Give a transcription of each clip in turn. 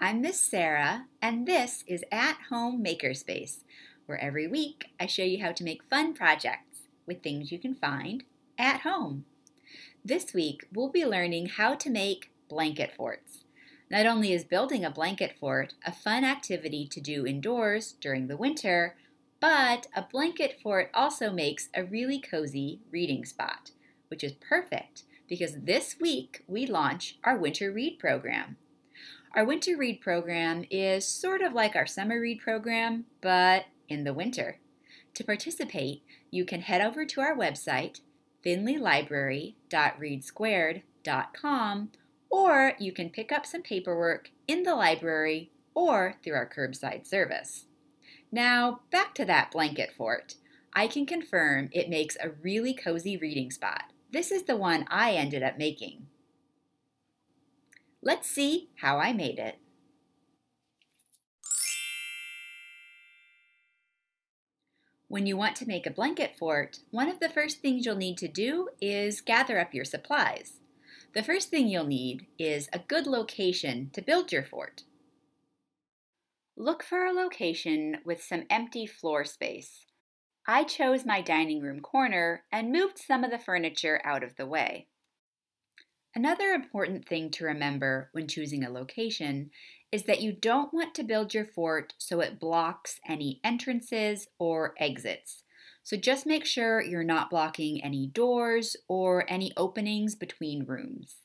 I'm Miss Sarah, and this is At Home Makerspace, where every week I show you how to make fun projects with things you can find at home. This week we'll be learning how to make blanket forts. Not only is building a blanket fort a fun activity to do indoors during the winter, but a blanket fort also makes a really cozy reading spot, which is perfect because this week we launch our WinterREAD program. Our WinterREAD program is sort of like our summer read program, but in the winter. To participate, you can head over to our website, findlaylibrary.readsquared.com, or you can pick up some paperwork in the library or through our curbside service. Now, back to that blanket fort. I can confirm it makes a really cozy reading spot. This is the one I ended up making. Let's see how I made it. When you want to make a blanket fort, one of the first things you'll need to do is gather up your supplies. The first thing you'll need is a good location to build your fort. Look for a location with some empty floor space. I chose my dining room corner and moved some of the furniture out of the way. Another important thing to remember when choosing a location is that you don't want to build your fort so it blocks any entrances or exits. So just make sure you're not blocking any doors or any openings between rooms.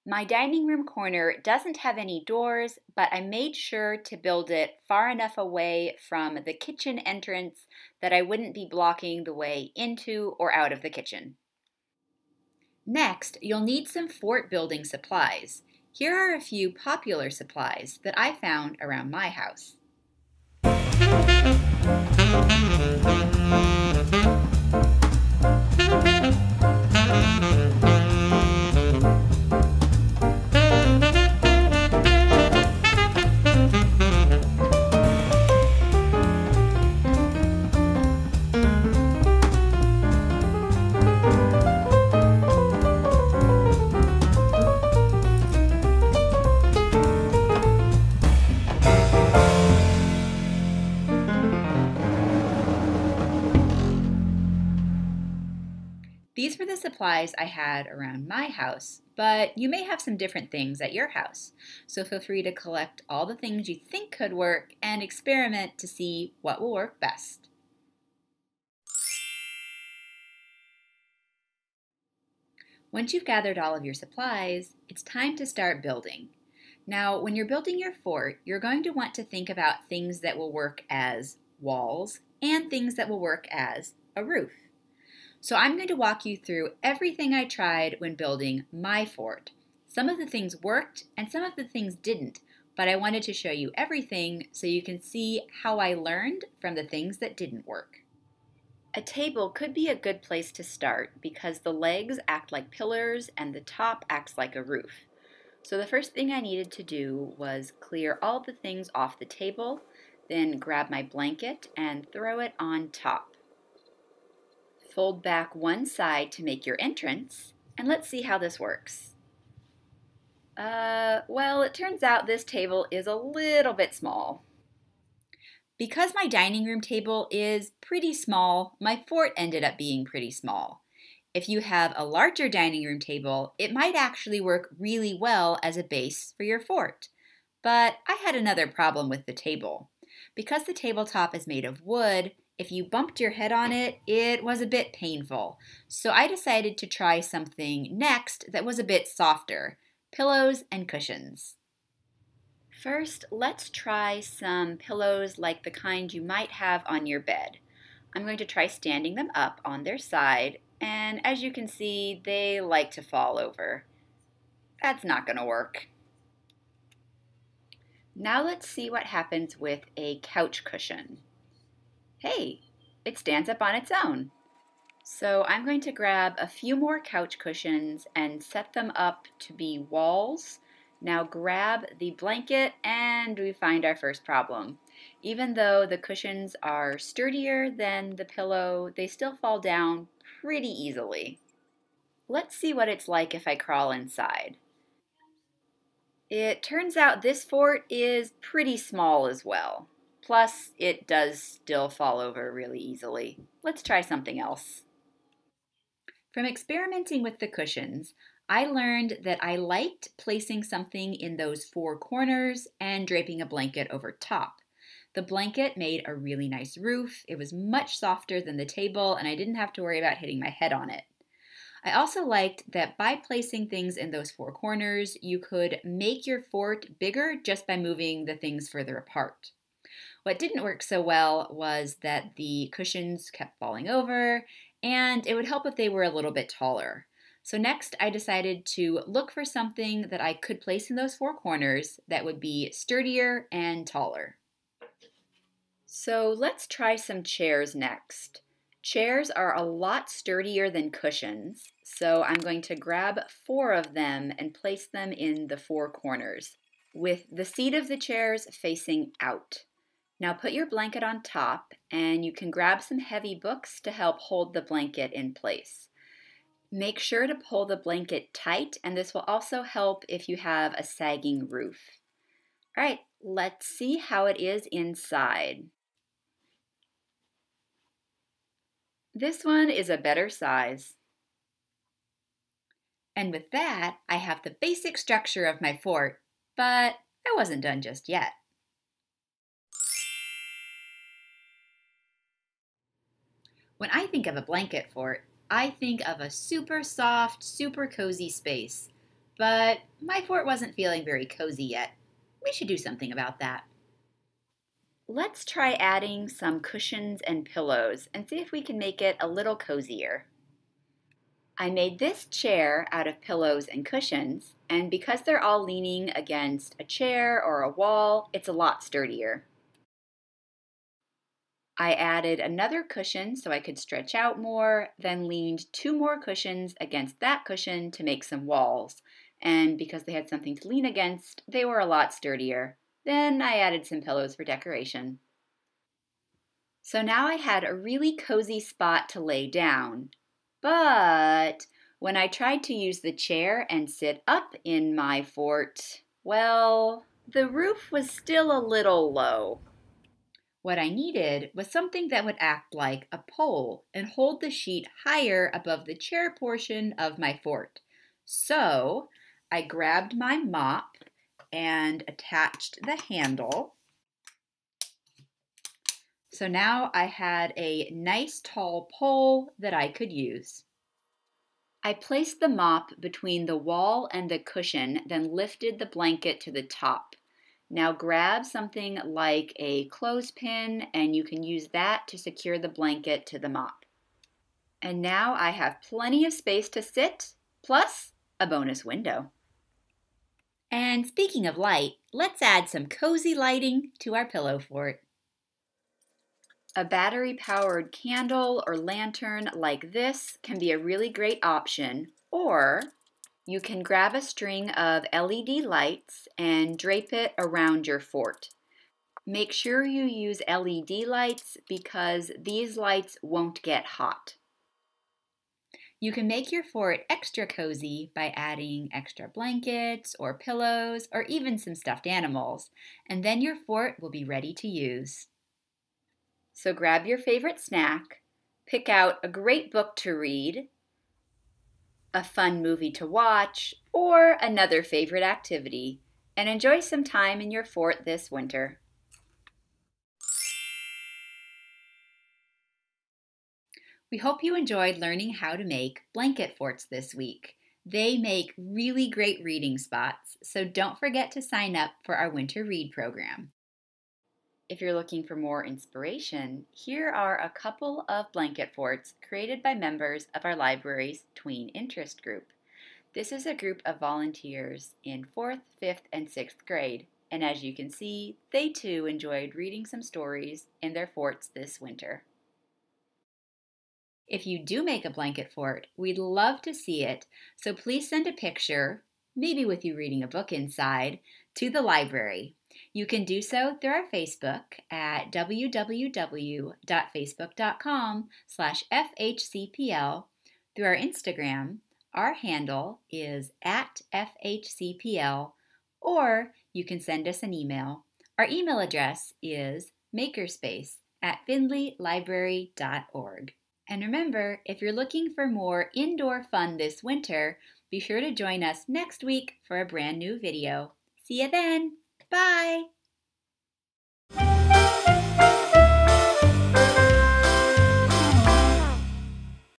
My dining room corner doesn't have any doors, but I made sure to build it far enough away from the kitchen entrance that I wouldn't be blocking the way into or out of the kitchen. Next, you'll need some fort building supplies. Here are a few popular supplies that I found around my house. These were the supplies I had around my house, but you may have some different things at your house. So feel free to collect all the things you think could work and experiment to see what will work best. Once you've gathered all of your supplies, it's time to start building. Now, when you're building your fort, you're going to want to think about things that will work as walls and things that will work as a roof. So I'm going to walk you through everything I tried when building my fort. Some of the things worked and some of the things didn't, but I wanted to show you everything so you can see how I learned from the things that didn't work. A table could be a good place to start because the legs act like pillars and the top acts like a roof. So the first thing I needed to do was clear all the things off the table, then grab my blanket and throw it on top. Fold back one side to make your entrance, and let's see how this works. Well, it turns out this table is a little bit small. Because my dining room table is pretty small, my fort ended up being pretty small. If you have a larger dining room table, it might actually work really well as a base for your fort. But I had another problem with the table. Because the tabletop is made of wood, if you bumped your head on it, it was a bit painful. So I decided to try something next that was a bit softer, pillows and cushions. First, let's try some pillows like the kind you might have on your bed. I'm going to try standing them up on their side, and as you can see, they like to fall over. That's not going to work. Now let's see what happens with a couch cushion. Hey, it stands up on its own. So I'm going to grab a few more couch cushions and set them up to be walls. Now grab the blanket and we find our first problem. Even though the cushions are sturdier than the pillow, they still fall down pretty easily. Let's see what it's like if I crawl inside. It turns out this fort is pretty small as well. Plus, it does still fall over really easily. Let's try something else. From experimenting with the cushions, I learned that I liked placing something in those four corners and draping a blanket over top. The blanket made a really nice roof. It was much softer than the table, and I didn't have to worry about hitting my head on it. I also liked that by placing things in those four corners, you could make your fort bigger just by moving the things further apart. What didn't work so well was that the cushions kept falling over, and it would help if they were a little bit taller. So next I decided to look for something that I could place in those four corners that would be sturdier and taller. So let's try some chairs next. Chairs are a lot sturdier than cushions, so I'm going to grab 4 of them and place them in the 4 corners, with the seat of the chairs facing out. Now put your blanket on top, and you can grab some heavy books to help hold the blanket in place. Make sure to pull the blanket tight, and this will also help if you have a sagging roof. All right, let's see how it is inside. This one is a better size. And with that, I have the basic structure of my fort, but I wasn't done just yet. When I think of a blanket fort, I think of a super soft, super cozy space. But my fort wasn't feeling very cozy yet. We should do something about that. Let's try adding some cushions and pillows and see if we can make it a little cozier. I made this chair out of pillows and cushions, and because they're all leaning against a chair or a wall, it's a lot sturdier. I added another cushion so I could stretch out more, then leaned 2 more cushions against that cushion to make some walls. And because they had something to lean against, they were a lot sturdier. Then I added some pillows for decoration. So now I had a really cozy spot to lay down. But when I tried to use the chair and sit up in my fort, well, the roof was still a little low. What I needed was something that would act like a pole and hold the sheet higher above the chair portion of my fort. So I grabbed my mop and attached the handle. So now I had a nice tall pole that I could use. I placed the mop between the wall and the cushion, then lifted the blanket to the top. Now grab something like a clothespin, and you can use that to secure the blanket to the mop. And now I have plenty of space to sit, plus a bonus window. And speaking of light, let's add some cozy lighting to our pillow fort. A battery-powered candle or lantern like this can be a really great option, or you can grab a string of LED lights and drape it around your fort. Make sure you use LED lights because these lights won't get hot. You can make your fort extra cozy by adding extra blankets or pillows or even some stuffed animals, and then your fort will be ready to use. So grab your favorite snack, pick out a great book to read, a fun movie to watch, or another favorite activity, and enjoy some time in your fort this winter. We hope you enjoyed learning how to make blanket forts this week. They make really great reading spots, so don't forget to sign up for our Winter Read program. If you're looking for more inspiration, here are a couple of blanket forts created by members of our library's Tween Interest Group. This is a group of volunteers in 4th, 5th, and 6th grade, and as you can see, they too enjoyed reading some stories in their forts this winter. If you do make a blanket fort, we'd love to see it, so please send a picture, maybe with you reading a book inside, to the library. You can do so through our Facebook at www.facebook.com/FHCPL, through our Instagram, our handle is @FHCPL, or you can send us an email. Our email address is makerspace@findlaylibrary.org. And remember, if you're looking for more indoor fun this winter, be sure to join us next week for a brand new video. See you then! Bye!